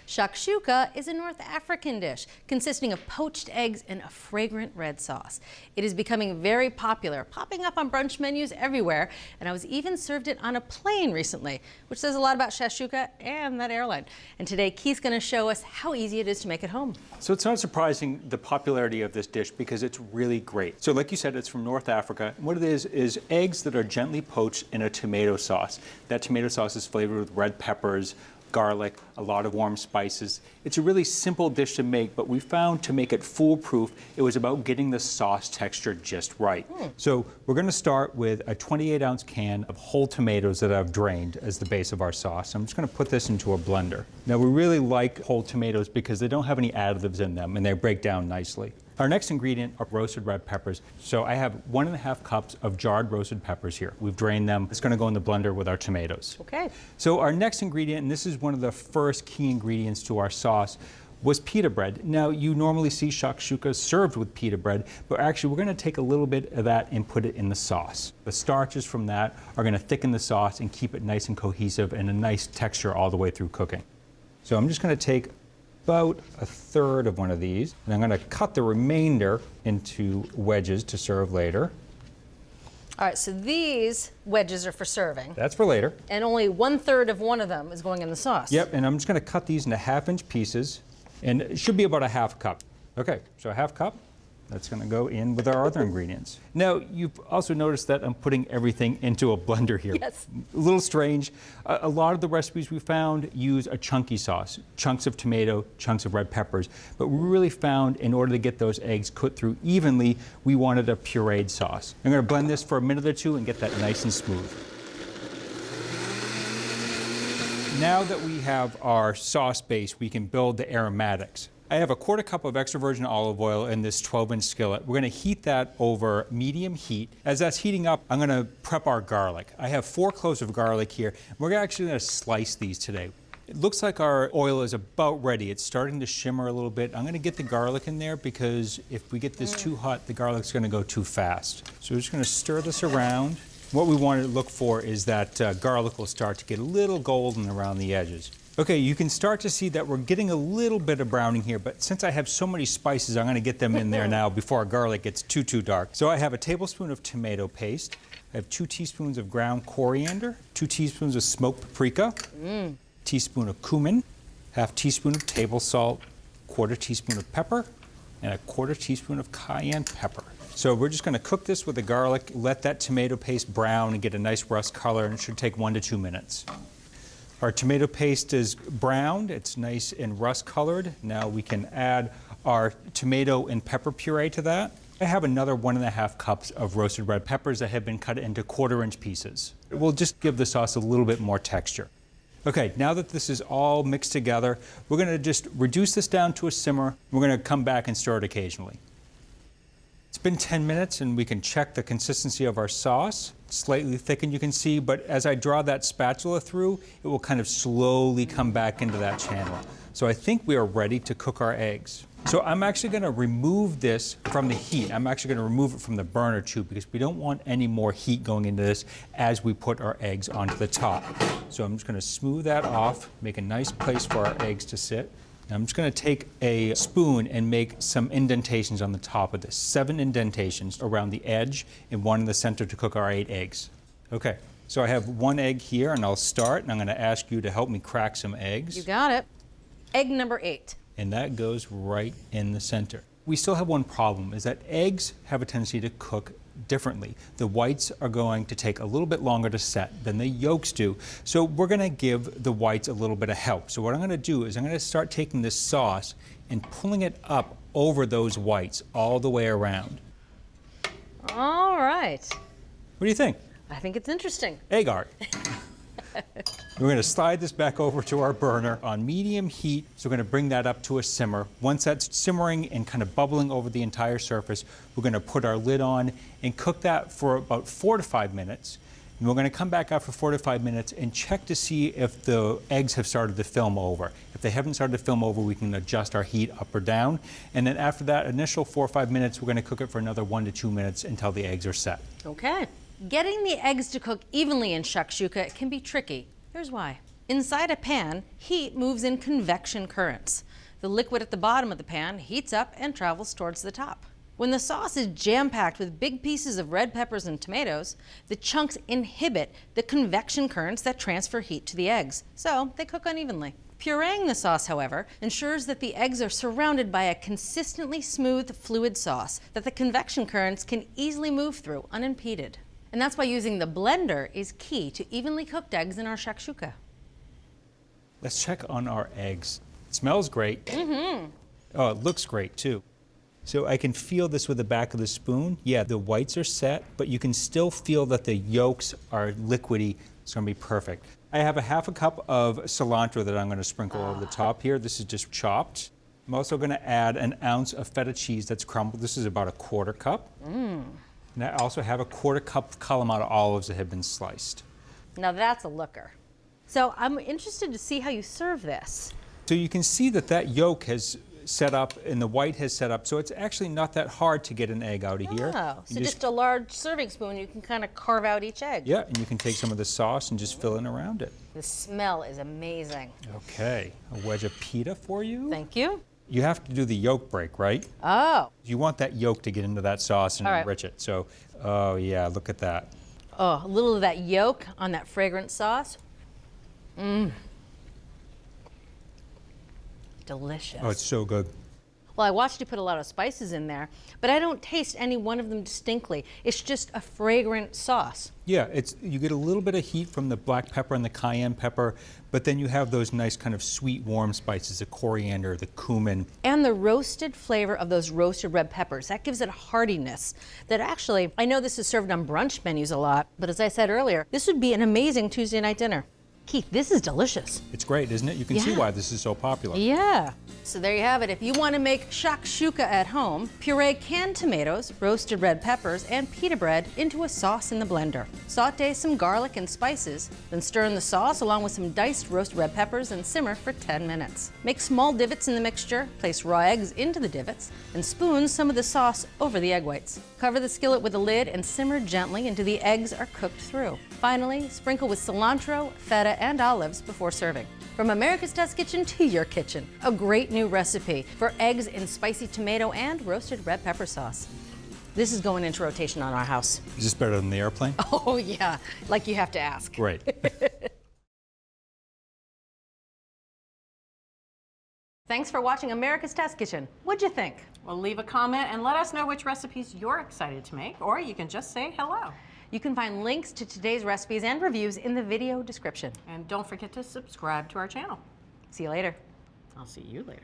Shakshuka is a North African dish consisting of poached eggs and a fragrant red sauce. It is becoming very popular, popping up on brunch menus everywhere, and I was even served it on a plane recently, which says a lot about Shakshuka and that airline. And today Keith's going to show us how easy it is to make at home. So it's not surprising the popularity of this dish because it's really great. So like you said, it's from North Africa. What it is eggs that are gently poached in a tomato sauce. That tomato sauce is flavored with red peppers, garlic, a lot of warm spices. It's a really simple dish to make, but we found to make it foolproof, it was about getting the sauce texture just right. So we're going to start with a 28-ounce can of whole tomatoes that I've drained as the base of our sauce. I'm just going to put this into a blender. Now we really like whole tomatoes because they don't have any additives in them and they break down nicely. Our next ingredient are roasted red peppers. So I have 1.5 cups of jarred roasted peppers here. We've drained them. It's going to go in the blender with our tomatoes. Okay. So our next ingredient, and this is one of the first key ingredients to our sauce, was pita bread. Now you normally see shakshuka served with pita bread, but actually we're going to take a little bit of that and put it in the sauce. The starches from that are going to thicken the sauce and keep it nice and cohesive and a nice texture all the way through cooking. So I'm just going to take about 1/3 of one of these, and I'm going to cut the remainder into wedges to serve later. All right, so these wedges are for serving. That's for later. And only 1/3 of one of them is going in the sauce. Yep, and I'm just going to cut these into 1/2-inch pieces, and it should be about a 1/2 cup. Okay, so a 1/2 cup. That's going to go in with our other ingredients. Now, you've also noticed that I'm putting everything into a blender here. Yes. A little strange. A lot of the recipes we found use a chunky sauce, chunks of tomato, chunks of red peppers. But we really found in order to get those eggs cooked through evenly, we wanted a pureed sauce. I'm going to blend this for a minute or two and get that nice and smooth. Now that we have our sauce base, we can build the aromatics. I have a 1/4 cup of extra virgin olive oil in this 12-inch skillet. We're going to heat that over medium heat. As that's heating up, I'm going to prep our garlic. I have 4 cloves of garlic here. We're actually going to slice these today. It looks like our oil is about ready. It's starting to shimmer a little bit. I'm going to get the garlic in there because if we get this too hot, the garlic's going to go too fast. So we're just going to stir this around. What we want to look for is that garlic will start to get a little golden around the edges. Okay, you can start to see that we're getting a little bit of browning here, but since I have so many spices, I'm going to get them in there now before our garlic gets too dark. So I have a tablespoon of tomato paste. I have 2 teaspoons of ground coriander, 2 teaspoons of smoked paprika, teaspoon of cumin, 1/2 teaspoon of table salt, 1/4 teaspoon of pepper, and 1/4 teaspoon of cayenne pepper. So we're just going to cook this with the garlic, let that tomato paste brown and get a nice rust color, and it should take 1 to 2 minutes. Our tomato paste is browned, it's nice and rust colored. Now we can add our tomato and pepper puree to that. I have another 1.5 cups of roasted red peppers that have been cut into 1/4-inch pieces. It will just give the sauce a little bit more texture. Okay, now that this is all mixed together, we're going to just reduce this down to a simmer. We're going to come back and stir it occasionally. It's been 10 minutes and we can check the consistency of our sauce. Slightly thickened, you can see, but as I draw that spatula through, it will kind of slowly come back into that channel. So I think we are ready to cook our eggs. So I'm actually going to remove this from the heat. I'm actually going to remove it from the burner too because we don't want any more heat going into this as we put our eggs onto the top. So I'm just going to smooth that off, make a nice place for our eggs to sit. I'm just going to take a spoon and make some indentations on the top of this. 7 indentations around the edge and 1 in the center to cook our 8 eggs. Okay, so I have 1 egg here and I'll start and I'm going to ask you to help me crack some eggs. You got it. Egg number 8. And that goes right in the center. We still have one problem, is that eggs have a tendency to cook differently. The whites are going to take a little bit longer to set than the yolks do. So we're going to give the whites a little bit of help. So what I'm going to do is I'm going to start taking this sauce and pulling it up over those whites all the way around. All right. What do you think? I think it's interesting. Egg art. We're going to slide this back over to our burner on medium heat. So we're going to bring that up to a simmer. Once that's simmering and kind of bubbling over the entire surface, we're going to put our lid on and cook that for about 4 to 5 minutes. And we're going to come back after 4 to 5 minutes and check to see if the eggs have started to film over. If they haven't started to film over, we can adjust our heat up or down. And then after that initial 4 or 5 minutes, we're going to cook it for another 1 to 2 minutes until the eggs are set. Okay. Getting the eggs to cook evenly in shakshuka can be tricky. Here's why. Inside a pan, heat moves in convection currents. The liquid at the bottom of the pan heats up and travels towards the top. When the sauce is jam-packed with big pieces of red peppers and tomatoes, the chunks inhibit the convection currents that transfer heat to the eggs, so they cook unevenly. Pureeing the sauce, however, ensures that the eggs are surrounded by a consistently smooth fluid sauce that the convection currents can easily move through unimpeded. And that's why using the blender is key to evenly cooked eggs in our shakshuka. Let's check on our eggs. It smells great. Oh, it looks great too. So I can feel this with the back of the spoon. Yeah, the whites are set, but you can still feel that the yolks are liquidy. It's gonna be perfect. I have a half a cup of cilantro that I'm gonna sprinkle over the top here. This is just chopped. I'm also gonna add an ounce of feta cheese that's crumbled. This is about a quarter cup. And I also have a quarter cup of Kalamata olives that have been sliced. Now that's a looker. So I'm interested to see how you serve this. So you can see that that yolk has set up and the white has set up, so it's actually not that hard to get an egg out of here. Oh, You so just a large serving spoon, you can kind of carve out each egg. Yeah, and you can take some of the sauce and just fill in around it. The smell is amazing. Okay, a wedge of pita for you. Thank you. You have to do the yolk break, right? Oh. You want that yolk to get into that sauce and All right. enrich it. So, oh yeah, look at that. Oh, a little of that yolk on that fragrant sauce. Delicious. Oh, it's so good. Well, I watched you put a lot of spices in there, but I don't taste any one of them distinctly. It's just a fragrant sauce. Yeah, you get a little bit of heat from the black pepper and the cayenne pepper, but then you have those nice kind of sweet, warm spices, the coriander, the cumin. And the roasted flavor of those roasted red peppers, that gives it a heartiness that actually, I know this is served on brunch menus a lot, but as I said earlier, this would be an amazing Tuesday night dinner. Keith, this is delicious. It's great, isn't it? You can see why this is so popular. Yeah. So there you have it. If you want to make shakshuka at home, puree canned tomatoes, roasted red peppers, and pita bread into a sauce in the blender. Saute some garlic and spices, then stir in the sauce along with some diced roasted red peppers and simmer for 10 minutes. Make small divots in the mixture, place raw eggs into the divots, and spoon some of the sauce over the egg whites. Cover the skillet with a lid and simmer gently until the eggs are cooked through. Finally, sprinkle with cilantro, feta, and olives before serving. From America's Test Kitchen to your kitchen, a great new recipe for eggs in spicy tomato and roasted red pepper sauce. This is going into rotation on our house. Is this better than the airplane? Oh yeah, like you have to ask. Great. Thanks for watching America's Test Kitchen. What'd you think? Well, leave a comment and let us know which recipes you're excited to make, or you can just say hello. You can find links to today's recipes and reviews in the video description. And don't forget to subscribe to our channel. See you later. I'll see you later.